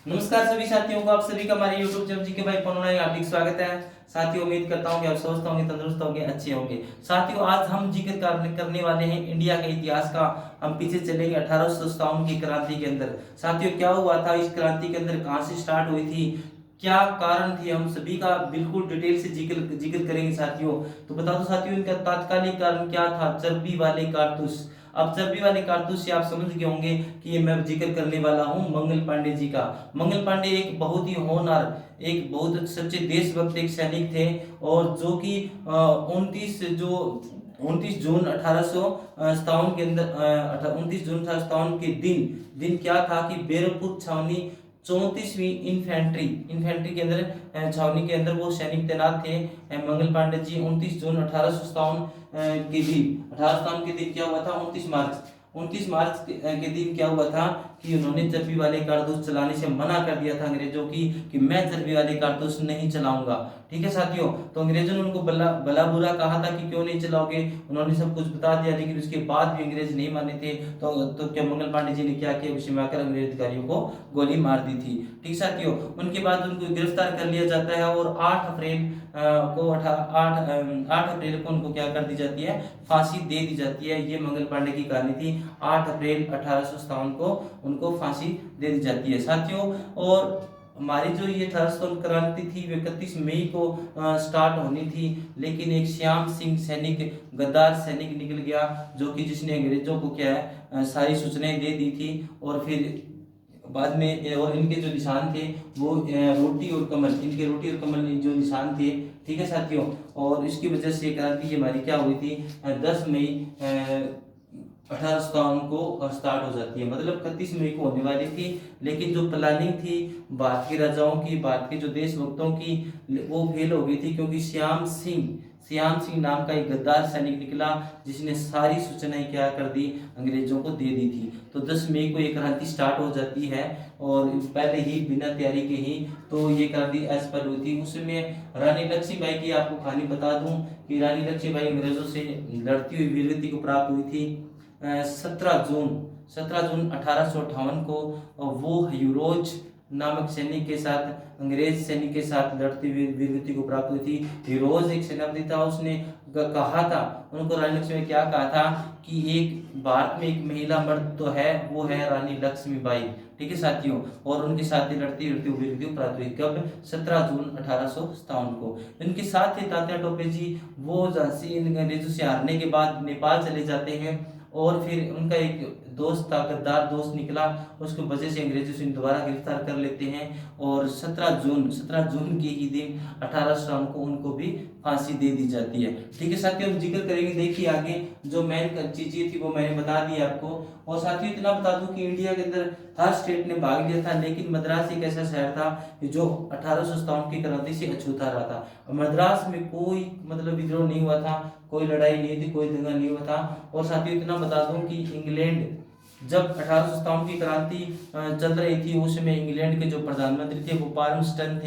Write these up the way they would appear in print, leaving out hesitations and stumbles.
नमस्कार सभी साथियों को, आप सभी का हमारे YouTube चैनल जी के भाई पनोना में हार्दिक स्वागत है। साथियों, उम्मीद करता हूं कि आप स्वस्थ होंगे, तंदुरुस्त होंगे, अच्छे होंगे। साथियों, आज हम जिक्र करने वाले हैं इंडिया के इतिहास का। हम पीछे चलेंगे 1857 की क्रांति के अंदर। साथियों, क्या हुआ था इस क्रांति के अंदर, कहां से स्टार्ट हुई थी, क्या कारण थे, हम सभी का बिल्कुल डिटेल से जिक्र करेंगे साथियों। तो बता दो साथियों, इनका तात्कालिक कारण क्या था? चर्बी वाले कारतूस। अब चर्बी वाले कारतूस से आप समझ गए होंगे कि ये मैं जिक्र करने वाला हूं मंगल पांडे जी का। मंगल पांडे एक बहुत ही होनहार, एक बहुत सच्चे देशभक्त एक सैनिक थे, और जो कि 29 जून 1857 के अंदर 29 जून 1857 के दिन क्या था कि बेरपुर छावनी 34वीं इन्फेंट्री इन्फेंट्री के अंदर छावनी के अंदर वो सैनिक तैनात थे। मंगल पांडे जी 29 जून 1857 के दिन क्या हुआ था? 29 मार्च के दिन क्या हुआ था कि उन्होंने चर्बी वाले कारतूस चलाने से मना कर दिया था अंग्रेजों की, कि मैं चर्बी वाले कारतूस नहीं चलाऊंगा। ठीक है साथियों, तो अंग्रेजों ने उनको भला बुरा कहा था कि क्यों नहीं चलाओगे, उन्होंने सब कुछ बता दिया, लेकिन उसके बाद भी अंग्रेज नहीं माने थे। तो क्या मंगल पांडे जी ने क्या किया? उसे मारकर अंग्रेज अधिकारियों को गोली मार दी थी। ठीक साथियों, उनके बाद उनको गिरफ्तार कर लिया जाता है, और 8 अप्रैल को उनको क्या कर दी जाती है? फांसी दे दी जाती है। ये मंगल पांडे की कहानी थी। 8 अप्रैल 1857 को उनको फांसी दे दी जाती है साथियों। और हमारी जो ये 1857 क्रांति थी, वो 31 मई को स्टार्ट होनी थी, लेकिन एक श्याम सिंह सैनिक, गद्दार सैनिक निकल गया, जो कि जिसने अंग्रेजों को क्या है सारी सूचनाएं दे दी थी। और फिर बाद में, और इनके जो निशान थे वो रोटी और कमल, इनके रोटी और कमल जो निशान थे। ठीक है साथियों, और इसकी वजह से क्रांति हमारी क्या हुई थी? 10 मई 1857 को स्टार्ट हो जाती है, मतलब 31 मई को होने वाली थी। लेकिन जो प्लानिंग थी भारत के राजाओं की, भारत के जो देशभक्तों की, वो फेल हो गई थी, क्योंकि श्याम सिंह नाम का एक गद्दार सैनिक निकला, जिसने सारी सूचनाएं क्या कर दी? अंग्रेजों को दे दी थी। तो 10 मई को ये क्रांति स्टार्ट हो जाती है, और पहले ही बिना तैयारी के ही तो ये क्रांति एस्पर हुई थी। उसमें रानी लक्ष्मीबाई की आपको कहानी बता दूं कि रानी लक्ष्मीबाई अंग्रेजों से लड़ती हुई वीरगति को प्राप्त हुई थी 17 जून 1858 को। वो ह्यूरोज नामक सैनिक के साथ, अंग्रेज सैनिक के साथ लड़ती हुई वीरगति को प्राप्त हुई थी। हीरोज एक सेनापति था, उसने कहा था, उनको रानी लक्ष्मी ने क्या कहा था कि एक भारत में एक महिला मर्द तो है, वो है रानी लक्ष्मीबाई। ठीक है साथियों, और उनके साथ ही लड़ती लड़ती वीरगति को प्राप्त हुई कब? 17 जून 1857 को। इनके साथ ही तात्या टोपे जी, वो झांसी इन अंग्रेजों से हारने के बाद नेपाल चले जाते हैं, और फिर उनका एक दोस्त था, गद्दार दोस्त निकला, उसकी वजह से अंग्रेजों से दोबारा गिरफ्तार कर लेते हैं, और 17 जून के ही दिन 1857 को उनको भी फांसी दे दी जाती है। ठीक है साथियों, हम जिक्र करेंगे, देखिए आगे जो मेन चीजें थी वो मैंने बता दी आपको। और साथियों, इतना बता दूं कि इंडिया के अंदर हर स्टेट ने भाग लिया था, लेकिन मद्रास एक ऐसा शहर था जो 1857 की क्रांति से अछूता रहा था। मद्रास में कोई मतलब विद्रोह नहीं हुआ था, कोई लड़ाई नहीं थी, कोई दंगा नहीं हुआ था। और साथियों, इतना बता दूं कि इंग्लैंड, जब 1857 की क्रांति चल रही थी, उस समय इंग्लैंड के जो प्रधानमंत्री थे वो फार्मस्टन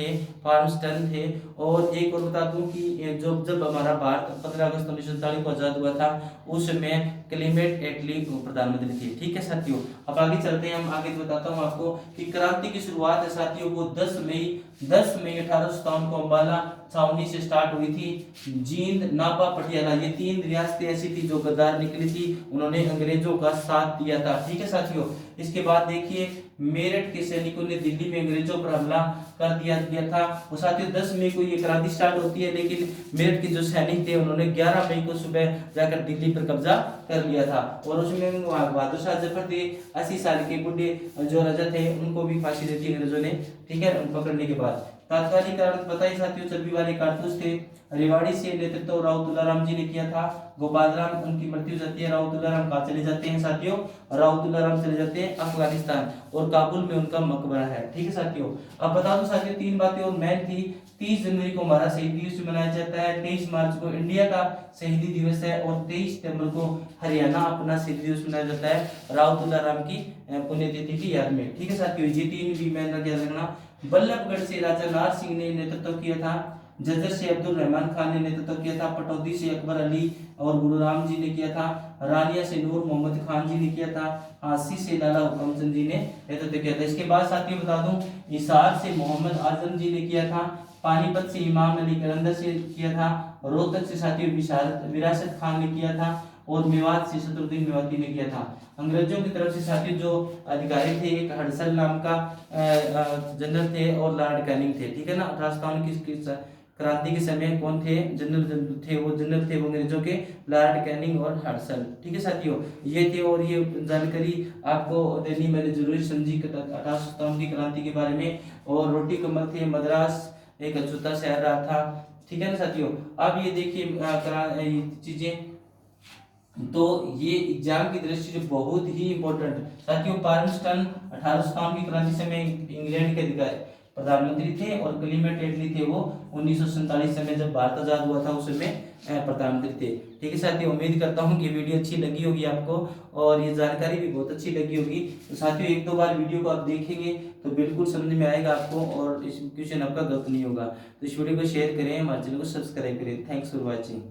थे। और एक और बता दूं कि जब हमारा भारत 15 अगस्त 1947 को आजाद हुआ था, उस समय क्लेमेंट एटली प्रधानमंत्री थे। ठीक है साथियों, अब आगे चलते हैं, हम आगे बताता हूं आपको कि क्रांति की शुरुआत है साथियों वो 10 मई 1857 को अम्बाला छावनी से स्टार्ट हुई थी। जींद, नापा, पटियाला, ये 3 रियासतें ऐसी थी जो गद्दार निकली थी, उन्होंने अंग्रेजों का साथ दिया था। ठीक है साथियों, इसके बाद देखिए मेरठ के सैनिकों ने दिल्ली में अंग्रेजों पर हमला कर दिया था। और साथियों 10 मई को ये क्रांति स्टार्ट होती है, लेकिन मेरठ के जो सैनिक थे उन्होंने 11 मई को सुबह जाकर दिल्ली पर कब्जा कर लिया था। और उसमें बहादुर शाह जफर थे, 80 साल के बुढ़े जो राजा थे, उनको भी फांसी दी थी अंग्रेजों ने। ठीक है, पकड़ने के बाद तात्कालिक कारण बताइए साथियों, चर्बी वाले कारतूस थे। रेवाड़ी से नेतृत्व राव तुलाराम जी ने किया था। गोपाल राम, उनकी मृत्यु हो जाती है। राव तुलाराम कहाँ चले जाते हैं साथियों? राव तुलाराम चले जाते हैं अफगानिस्तान, और काबुल में उनका मकबरा है। ठीक है साथियों, अब बता दो साथियों 3 बातें और मेन थी। 30 जनवरी को हमारा शहीद दिवस मनाया जाता है, 23 मार्च को इंडिया का शहीदी दिवस है, और 23 सितंबर को हरियाणा अपना शहीदी दिवस मनाया जाता है राव तुलाराम की पुण्यतिथि की याद में। ठीक है साथियों, ये 3 भी मैंने याद रखना। बल्लभगढ़ से राजा नार सिंह ने नेतृत्व किया था। जज्जर से अब्दुल रहमान खान ने नेतृत्व किया था। पटौदी से अकबर अली और गुरु राम जी ने किया था। रानिया से नूर मोहम्मद खान जी ने किया था, हांसी से लाला हुक्म चंद जी ने नेतृत्व किया था। इसके बाद साथियों बता दूं, हिसार से मोहम्मद आजम जी ने किया था, पानीपत से इमाम अली कलंदर से किया था, रोहतक से साथियों विरासत खान ने किया था, और मेवात से शत्रुद्दीन मेवाती ने किया था। अंग्रेजों की तरफ से साथियों जो अधिकारी थे, एक हडसल नाम का जनरल थे और लॉर्ड कैनिंग थे, ठीक है ना। 1857 की क्रांति के समय कौन थे, जनरल थे, वो जनरल थे वो अंग्रेजों के, लॉर्ड कैनिंग और हडसल, ठीक है साथियों, ये थे। और ये जानकारी आपको देनी मैंने जरूरी समझी 1857 की क्रांति के बारे में। और रोटी कमल थे, मद्रास एक अछूता शहर रहा था, ठीक है ना साथियों। अब ये देखिए चीजें, तो ये एग्जाम की दृष्टि से बहुत ही इंपॉर्टेंट साथियों। पार्मस्टन 1857 की क्रांति समय इंग्लैंड के अधिकारी प्रधानमंत्री थे, और क्लीमेंट एटली थे वो 1947 में जब भारत आजाद हुआ था उस समय प्रधानमंत्री थे, ठीक है साथियों। उम्मीद करता हूँ कि वीडियो अच्छी लगी होगी आपको, और ये जानकारी भी बहुत अच्छी लगी होगी। तो साथियों एक दो बार वीडियो को आप देखेंगे तो बिल्कुल समझ में आएगा आपको, और इस क्वेश्चन आपका गलत नहीं होगा। तो इस वीडियो को शेयर करें, हमारे चैनल को सब्सक्राइब करें। Thanks for watching.